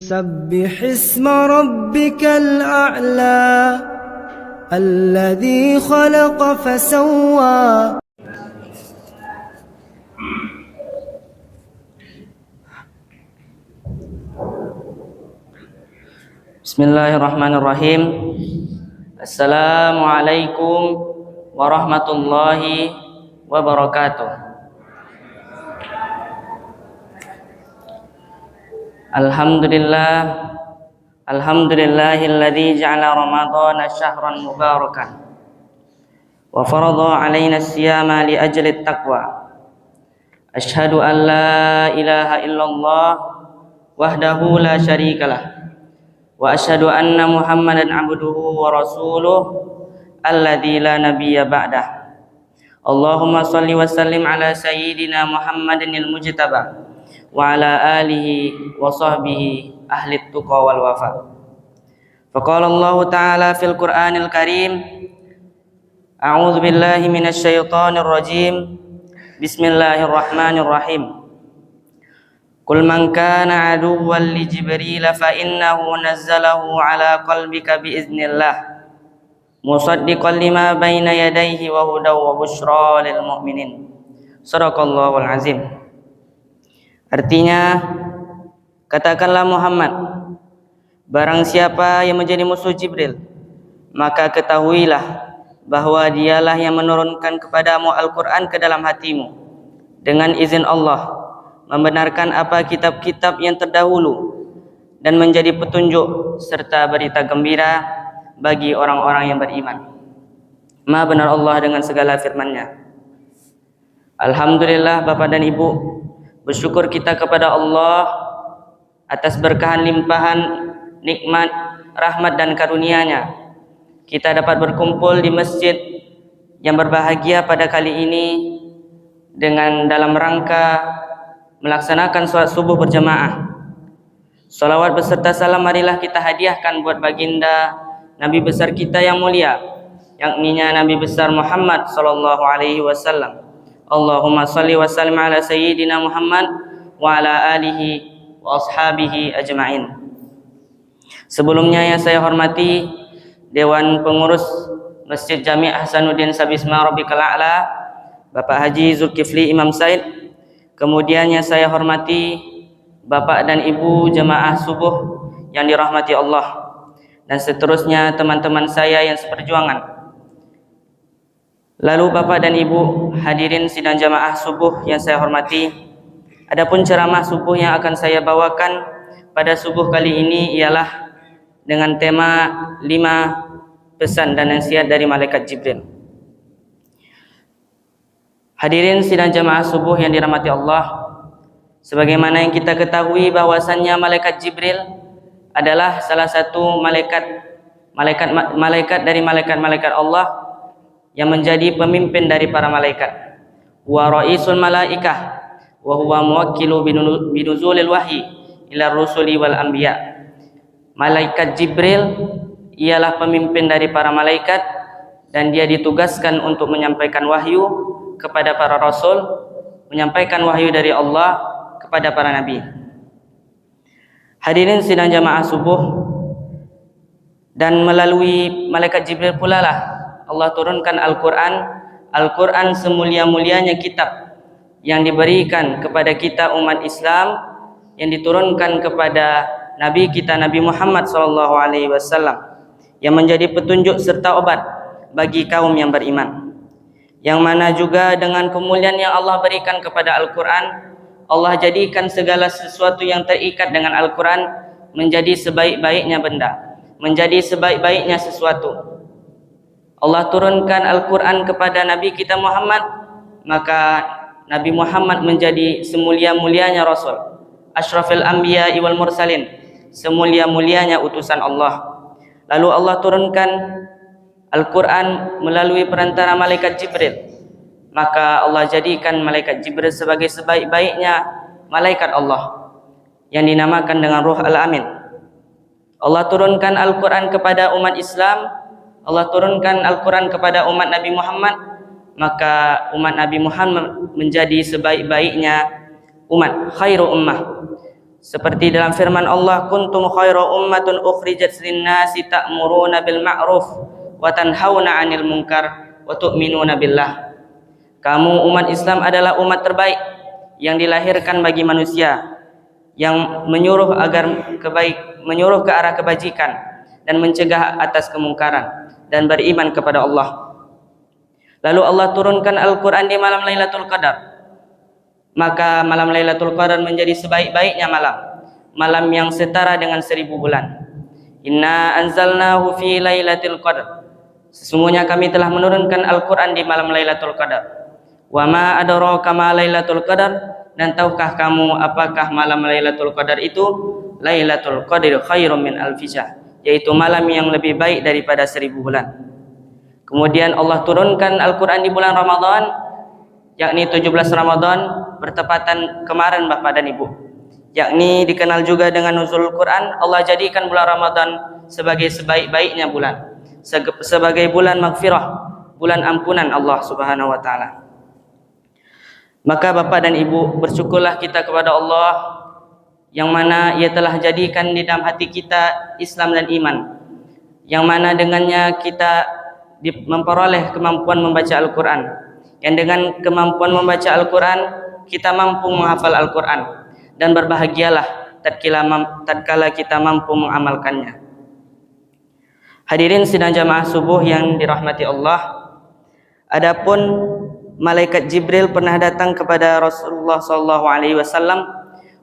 سبح اسم ربك الأعلى الذي خلق فسوى. Bismillahirrahmanirrahim. Assalamualaikum warahmatullahi wabarakatuh. Alhamdulillahilladzi ja'ala ramadhana syahran mubarakan wa farada 'alaina as-siyama li ajli at-taqwa. Asyhadu an la ilaha illallah wahdahu la syarikalah wa asyhadu anna Muhammadan abduhu wa rasuluh alladzi la nabiyya ba'dah. Allahumma shalli wa sallim ala sayyidina Muhammadinil mujtaba wa ala alihi wa sahbihi ahli tuqa wal wafa. Faqala Allah ta'ala fil Qur'anil Karim, a'udzu billahi minasy syaithanir rajim. Bismillahirrahmanirrahim. Qul man kana aduwwan li Jibril fa innahu nazzalahu ala qalbika bi iznillah musaddiqan lima baina yadayhi wa hudaw wa busyra lil mu'minin. Shadaqallahul azim. Artinya, katakanlah Muhammad, barang siapa yang menjadi musuh Jibril, maka ketahuilah bahwa dialah yang menurunkan kepadamu Al-Quran ke dalam hatimu dengan izin Allah, membenarkan apa kitab-kitab yang terdahulu dan menjadi petunjuk serta berita gembira bagi orang-orang yang beriman. Maha benar Allah dengan segala firman-Nya. Alhamdulillah Bapak dan Ibu, bersyukur kita kepada Allah atas berkahan limpahan nikmat, rahmat dan karunia-Nya. Kita dapat berkumpul di masjid yang berbahagia pada kali ini dengan dalam rangka melaksanakan sholat subuh berjamaah. Salawat beserta salam marilah kita hadiahkan buat baginda Nabi besar kita yang mulia, yakninya Nabi besar Muhammad sallallahu alaihi wasallam. Allahumma salli wa sallim ala sayyidina Muhammad wa ala alihi wa ashabihi ajma'in. Sebelumnya yang saya hormati Dewan Pengurus Masjid Jami' Hasanuddin Sabisma Rabbikal A'la, Bapak Haji Zulkifli Imam Said. Kemudian yang saya hormati Bapak dan Ibu jemaah subuh yang dirahmati Allah, dan seterusnya teman-teman saya yang seperjuangan. Lalu Bapak dan Ibu hadirin sidang jamaah subuh yang saya hormati, adapun ceramah subuh yang akan saya bawakan pada subuh kali ini ialah dengan tema 5 pesan dan nasihat dari malaikat Jibril. Hadirin sidang jamaah subuh yang dirahmati Allah, sebagaimana yang kita ketahui bahwasannya malaikat Jibril adalah salah satu malaikat dari malaikat-malaikat Allah yang menjadi pemimpin dari para malaikat. Wa ra'isul malaikah wa huwa muwakkilu binuzulil wahyi ila rusuli wal anbiya. Malaikat Jibril ialah pemimpin dari para malaikat dan dia ditugaskan untuk menyampaikan wahyu kepada para rasul, menyampaikan wahyu dari Allah kepada para nabi. Hadirin sidang jamaah subuh, dan melalui malaikat Jibril pula lah Allah turunkan Al-Quran. Al-Quran semulia-mulianya kitab yang diberikan kepada kita umat Islam, yang diturunkan kepada Nabi kita Nabi Muhammad SAW, yang menjadi petunjuk serta obat bagi kaum yang beriman. Yang mana juga dengan kemuliaan yang Allah berikan kepada Al-Quran, Allah jadikan segala sesuatu yang terikat dengan Al-Quran menjadi sebaik-baiknya benda, menjadi sebaik-baiknya sesuatu. Allah turunkan Al-Quran kepada Nabi kita Muhammad, maka Nabi Muhammad menjadi semulia-mulianya Rasul, asyrafil anbiya wal mursalin, semulia-mulianya utusan Allah. Lalu Allah turunkan Al-Quran melalui perantara malaikat Jibril, maka Allah jadikan malaikat Jibril sebagai sebaik-baiknya malaikat Allah yang dinamakan dengan Ruh Al-Amin. Allah turunkan Al-Quran kepada umat Islam, Allah turunkan Al-Quran kepada umat Nabi Muhammad, maka umat Nabi Muhammad menjadi sebaik-baiknya umat, khairu ummah, Seperti dalam firman Allah, kuntum khaira ummatun ukhrijat lin-nasi ta'muruna bil ma'ruf wa tanhauna 'anil munkar wa tu'minuna billah. Kamu umat Islam adalah umat terbaik yang dilahirkan bagi manusia, yang menyuruh menyuruh ke arah kebajikan dan mencegah atas kemungkaran dan beriman kepada Allah. Lalu Allah turunkan Al-Quran di malam Lailatul Qadar. Maka malam Lailatul Qadar menjadi sebaik-baiknya malam yang setara dengan 1000 bulan. Inna anzalnahu fi Lailatul Qadar. Sesungguhnya kami telah menurunkan Al-Quran di malam Lailatul Qadar. Wa ma adraka ma Lailatul Qadar. Dan tahukah kamu apakah malam Lailatul Qadar itu? Lailatul Qadar khairum min alfi syahr, yaitu malam yang lebih baik daripada 1000 bulan. Kemudian Allah turunkan Al-Quran di bulan Ramadan, yakni 17 Ramadan, bertepatan kemarin Bapak dan Ibu, yakni dikenal juga dengan nuzul Quran. Allah jadikan bulan Ramadan sebagai sebaik-baiknya bulan, sebagai bulan maghfirah, bulan ampunan Allah Subhanahu wa taala. Maka Bapak dan Ibu, bersyukurlah kita kepada Allah yang mana Ia telah jadikan di dalam hati kita Islam dan iman, yang mana dengannya kita memperoleh kemampuan membaca Al-Quran, yang dengan kemampuan membaca Al-Quran kita mampu menghafal Al-Quran, dan berbahagialah tatkala kita mampu mengamalkannya. Hadirin sidang jamaah subuh yang dirahmati Allah, adapun malaikat Jibril pernah datang kepada Rasulullah SAW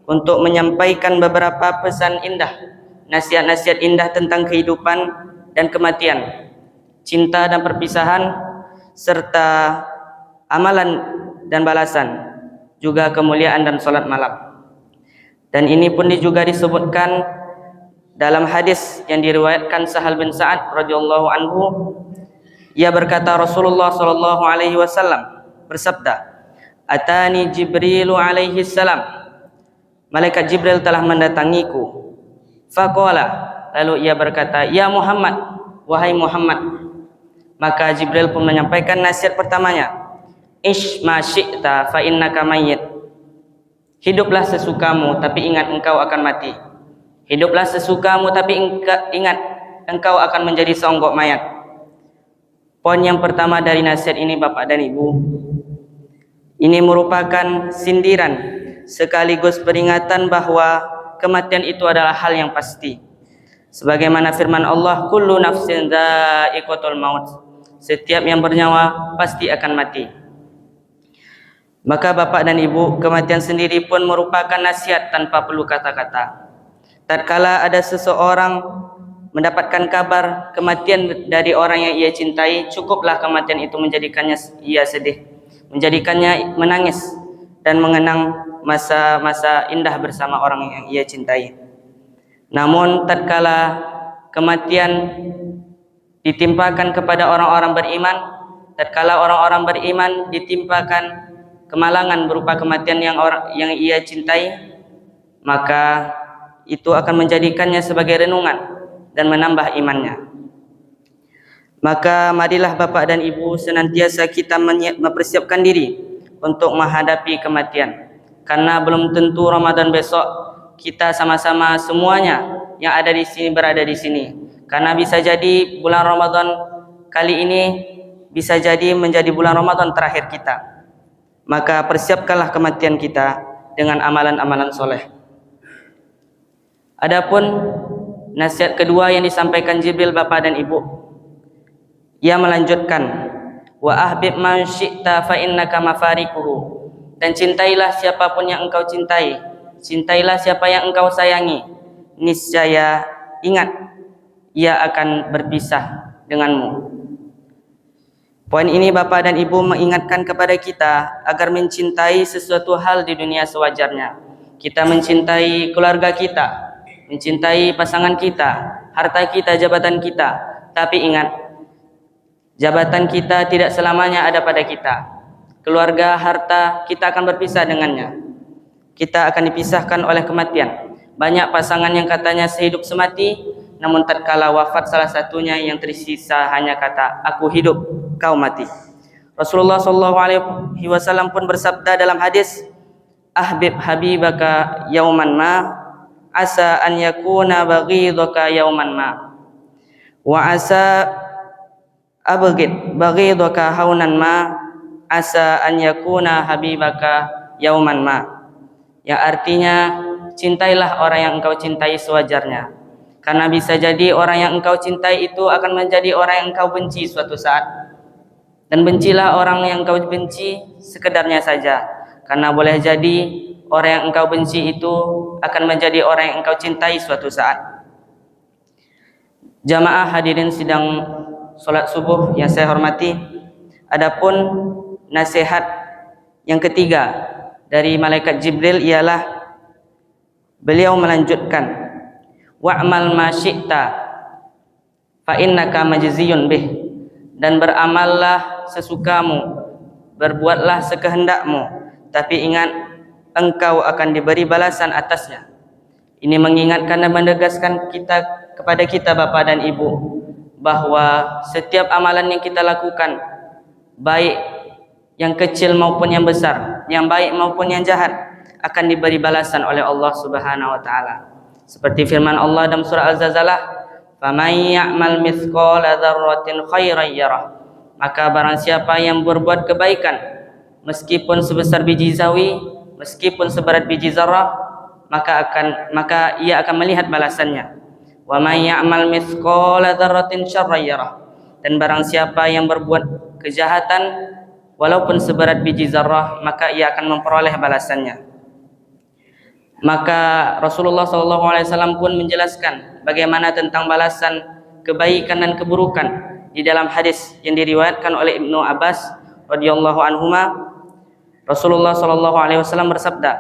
untuk menyampaikan beberapa pesan indah, nasihat-nasihat indah tentang kehidupan dan kematian, cinta dan perpisahan, serta amalan dan balasan, juga kemuliaan dan salat malam. Dan ini pun juga disebutkan dalam hadis yang diriwayatkan Sahal bin Sa'ad radhiyallahu anhu. Ia berkata, Rasulullah sallallahu alaihi wasallam bersabda, "Atani Jibrilu alaihi salam." Malaikat Jibril telah mendatangiku. Faqala, lalu ia berkata, "Ya Muhammad, wahai Muhammad." Maka Jibril pun menyampaikan nasihat pertamanya, "Ish ma syi'ta fa innaka mayyit." Hiduplah sesukamu, tapi ingat engkau akan mati. Hiduplah sesukamu, tapi ingat engkau akan menjadi seonggok mayat. Poin yang pertama dari nasihat ini Bapak dan Ibu, ini merupakan sindiran sekaligus peringatan bahwa kematian itu adalah hal yang pasti. Sebagaimana firman Allah, kullu nafsin dha'iqatul maut. Setiap yang bernyawa pasti akan mati. Maka Bapak dan Ibu, kematian sendiri pun merupakan nasihat tanpa perlu kata-kata. Tatkala ada seseorang mendapatkan kabar kematian dari orang yang ia cintai, cukuplah kematian itu menjadikannya ia sedih, menjadikannya menangis dan mengenang masa-masa indah bersama orang yang ia cintai. Namun tatkala kematian ditimpakan kepada orang-orang beriman, tatkala orang-orang beriman ditimpakan kemalangan berupa kematian yang ia cintai, maka itu akan menjadikannya sebagai renungan dan menambah imannya. Maka marilah Bapak dan Ibu senantiasa kita mempersiapkan diri untuk menghadapi kematian, karena belum tentu Ramadan besok kita sama-sama semuanya yang ada di sini berada di sini. Karena bisa jadi bulan Ramadan kali ini bisa jadi menjadi bulan Ramadan terakhir kita. Maka persiapkanlah kematian kita dengan amalan-amalan soleh. Adapun nasihat kedua yang disampaikan Jibril Bapak dan Ibu, ia melanjutkan, wa ahbib man syi'ta fa innaka mafarikuhu. Dan cintailah siapapun yang engkau cintai, cintailah siapa yang engkau sayangi, niscaya ingat ia akan berpisah denganmu. Poin ini Bapak dan Ibu mengingatkan kepada kita agar mencintai sesuatu hal di dunia sewajarnya. Kita mencintai keluarga kita, mencintai pasangan kita, harta kita, jabatan kita. Tapi ingat, jabatan kita tidak selamanya ada pada kita. Keluarga, harta, kita akan berpisah dengannya. Kita akan dipisahkan oleh kematian. Banyak pasangan yang katanya sehidup semati, namun tatkala wafat salah satunya yang tersisa hanya kata, "Aku hidup, kau mati." Rasulullah SAW pun bersabda dalam hadis, "Ahbib habibaka yauman ma asa an yakuna baghidaka yauman ma wa asa baghidaka haunan ma asa an yakuna habibaka yauman ma, yang artinya cintailah orang yang engkau cintai sewajarnya, karena bisa jadi orang yang engkau cintai itu akan menjadi orang yang engkau benci suatu saat, dan bencilah orang yang engkau benci sekedarnya saja, karena boleh jadi orang yang engkau benci itu akan menjadi orang yang engkau cintai suatu saat. Jamaah hadirin sidang solat subuh yang saya hormati, adapun nasihat yang ketiga dari malaikat Jibril ialah beliau melanjutkan, wa'mal ma syi'ta fa innaka majziyun bih, dan beramallah sesukamu, berbuatlah sekehendakmu, tapi ingat engkau akan diberi balasan atasnya. Ini mengingatkan dan menegaskan kepada kita Bapak dan Ibu bahwa setiap amalan yang kita lakukan, baik yang kecil maupun yang besar, yang baik maupun yang jahat, akan diberi balasan oleh Allah Subhanahu wa taala. Seperti firman Allah dalam surah Al-Zalzalah, "Faman ya'mal mithqala dzarratin khairan yarah." Maka barang siapa yang berbuat kebaikan meskipun sebesar biji sawi, meskipun seberat biji zarah, maka ia akan melihat balasannya. Wa may ya'mal mithqala dzarratin syarran yarah. Dan barang siapa yang berbuat kejahatan walaupun seberat biji zarah, maka ia akan memperoleh balasannya. Maka Rasulullah SAW pun menjelaskan bagaimana tentang balasan kebaikan dan keburukan di dalam hadis yang diriwayatkan oleh Ibnu Abbas radhiyallahu anhuma. Rasulullah SAW bersabda,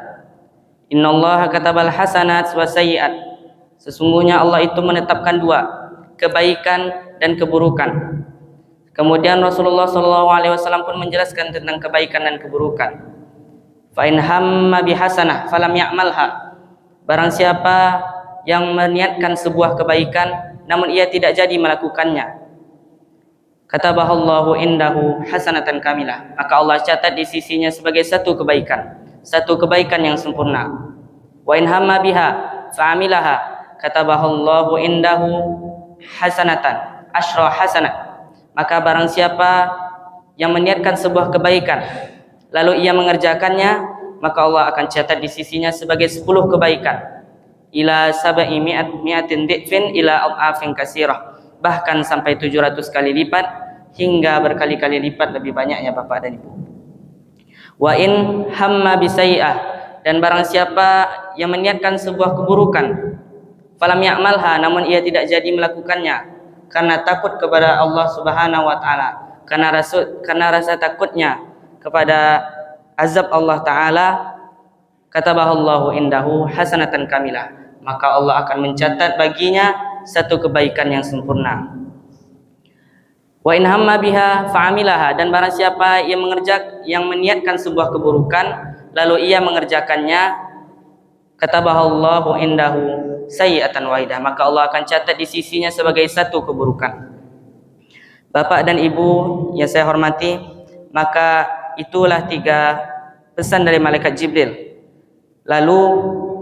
"Innallaha katabal hasanat wa sayyi'at." Sesungguhnya Allah itu menetapkan dua, kebaikan dan keburukan. Kemudian Rasulullah SAW pun menjelaskan tentang kebaikan dan keburukan. Fa in hamma bihasanah falam ya'malha. Barang siapa yang meniatkan sebuah kebaikan namun ia tidak jadi melakukannya, katabahallahu indahu hasanatan kamilah, maka Allah catat di sisinya sebagai satu kebaikan yang sempurna. Wa in hamma biha fa'amilaha katabahallahu indahu hasanatan asyra hasanat. Maka barang siapa yang meniatkan sebuah kebaikan lalu ia mengerjakannya, maka Allah akan catat di sisinya sebagai 10 kebaikan, ila sab'i mi'atin dhifin ila adhafin katsirah, bahkan sampai 700 kali lipat hingga berkali-kali lipat lebih banyaknya Bapak dan Ibu. Wa in hamma bisai'ah, dan barang siapa yang meniatkan sebuah keburukan, falam ya'malha, namun ia tidak jadi melakukannya karena takut kepada Allah Subhanahu wa taala, karena rasa takutnya kepada azab Allah taala, katabahallahu indahu hasanatan kamilah, maka Allah akan mencatat baginya satu kebaikan yang sempurna. Wa in hamma biha fa'amilaha, dan barang siapa yang meniatkan sebuah keburukan lalu ia mengerjakannya, katabahallahu indahu sayyi'atan wahidah, maka Allah akan catat di sisinya sebagai satu keburukan. Bapak dan Ibu yang saya hormati, maka itulah 3 pesan dari malaikat Jibril. Lalu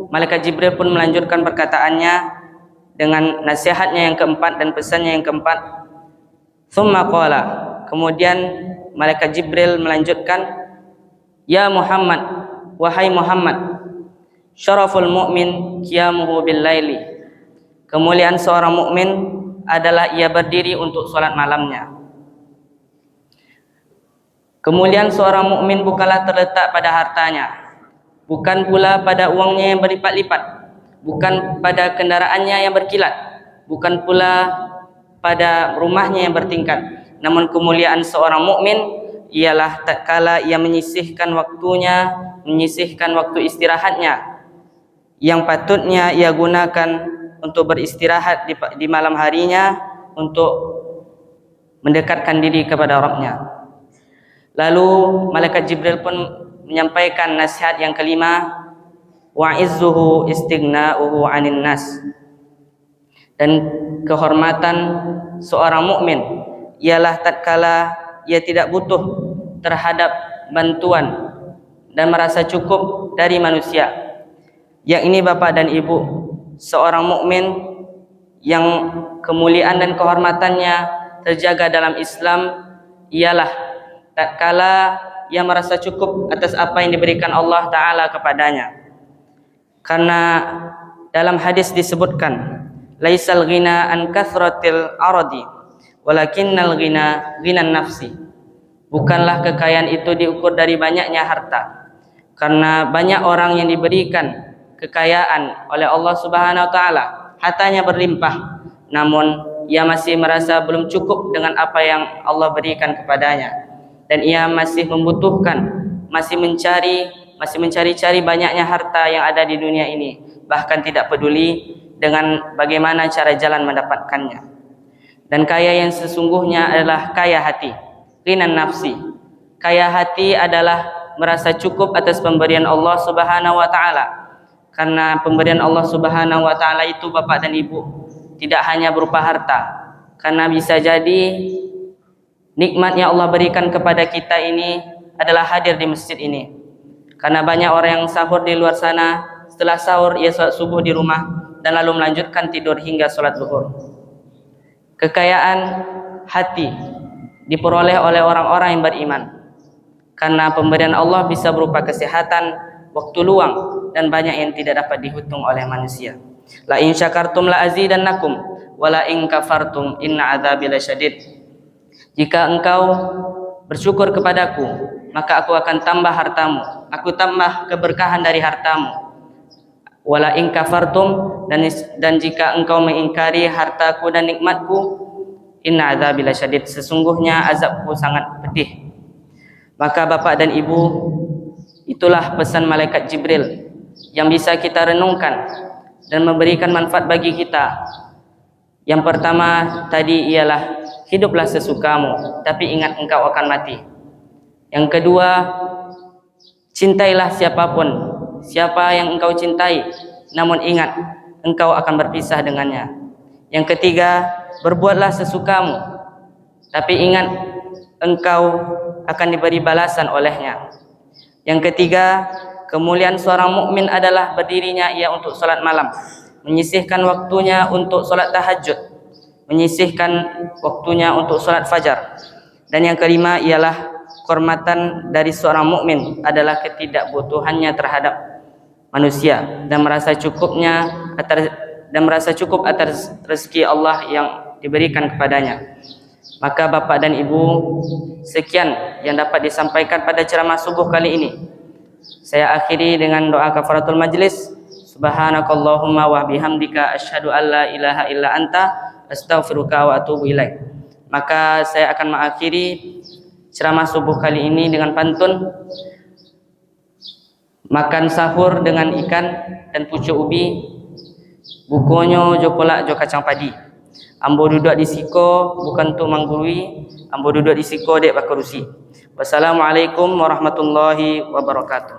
malaikat Jibril pun melanjutkan perkataannya dengan nasihatnya yang keempat dan pesannya yang keempat. Tsumma qala, kemudian malaikat Jibril melanjutkan, ya Muhammad, wahai Muhammad, syaraful mu'min qiyamuhu bil laili. Kemuliaan seorang mukmin adalah ia berdiri untuk salat malamnya. Kemuliaan seorang mukmin bukanlah terletak pada hartanya, bukan pula pada uangnya yang berlipat-lipat, bukan pada kendaraannya yang berkilat, bukan pula pada rumahnya yang bertingkat. Namun kemuliaan seorang mukmin ialah tatkala ia menyisihkan waktunya, menyisihkan waktu istirahatnya yang patutnya ia gunakan untuk beristirahat di malam harinya untuk mendekatkan diri kepada Rabb-Nya. Lalu malaikat Jibril pun menyampaikan nasihat yang kelima, wa'izzuhu istighna'uhu 'anil nas. Dan kehormatan seorang mukmin ialah tatkala ia tidak butuh terhadap bantuan dan merasa cukup dari manusia. Yang ini Bapak dan Ibu seorang mukmin yang kemuliaan dan kehormatannya terjaga dalam Islam ialah tatkala ia merasa cukup atas apa yang diberikan Allah Ta'ala kepadanya. Karena dalam hadis disebutkan, laisal ghina an kathratil aradi walakinnal ghina ghinan nafsi. Bukanlah kekayaan itu diukur dari banyaknya harta, karena banyak orang yang diberikan kekayaan oleh Allah Subhanahu wa taala, hartanya berlimpah, namun ia masih merasa belum cukup dengan apa yang Allah berikan kepadanya, dan ia masih membutuhkan, masih mencari-cari banyaknya harta yang ada di dunia ini, bahkan tidak peduli dengan bagaimana cara jalan mendapatkannya. Dan kaya yang sesungguhnya adalah kaya hati, ghinan nafsi. Kaya hati adalah merasa cukup atas pemberian Allah Subhanahu wa taala. Karena pemberian Allah Subhanahu wa taala itu Bapak dan Ibu tidak hanya berupa harta, karena bisa jadi nikmat yang Allah berikan kepada kita ini adalah hadir di masjid ini. Karena banyak orang yang sahur di luar sana, setelah sahur ia salat subuh di rumah dan lalu melanjutkan tidur hingga salat zuhur. Kekayaan hati diperoleh oleh orang-orang yang beriman, karena pemberian Allah bisa berupa kesehatan, waktu luang, dan banyak yang tidak dapat dihitung oleh manusia. La in syakartum la azidannakum wa la in kafartum inna adzabi lasyadid. Jika engkau bersyukur kepadaku, maka aku akan tambah hartamu, aku tambah keberkahan dari hartamu. Wala in kafartum, dan jika engkau mengingkari hartaku dan nikmatku, inna adzabi lasyadid, sesungguhnya azabku sangat pedih. Maka Bapak dan Ibu, itulah pesan malaikat Jibril yang bisa kita renungkan dan memberikan manfaat bagi kita. Yang pertama tadi ialah hiduplah sesukamu, tapi ingat engkau akan mati. Yang kedua, cintailah siapapun, siapa yang engkau cintai, namun ingat engkau akan berpisah dengannya. Yang ketiga, berbuatlah sesukamu, tapi ingat engkau akan diberi balasan olehnya. Yang ketiga, kemuliaan seorang mukmin adalah berdirinya ia untuk salat malam, menyisihkan waktunya untuk salat tahajud, menyisihkan waktunya untuk salat fajar. Dan yang kelima ialah kehormatan dari seorang mukmin adalah ketidakbutuhannya terhadap manusia dan merasa cukup atas rezeki Allah yang diberikan kepadanya. Maka Bapak dan Ibu, sekian yang dapat disampaikan pada ceramah subuh kali ini. Saya akhiri dengan doa kafaratul majlis. Subhanakallahumma wa bihamdika asyhadu an la ilaha illa anta astaghfiruka wa atubu ilaik. Maka saya akan mengakhiri ceramah subuh kali ini dengan pantun. Makan sahur dengan ikan dan pucuk ubi, bukonyo jo kolak jo kacang padi. Ambo duduk di siko bukan untuk menggurui, ambo duduk di siko dek bakarusi. Wassalamualaikum warahmatullahi wabarakatuh.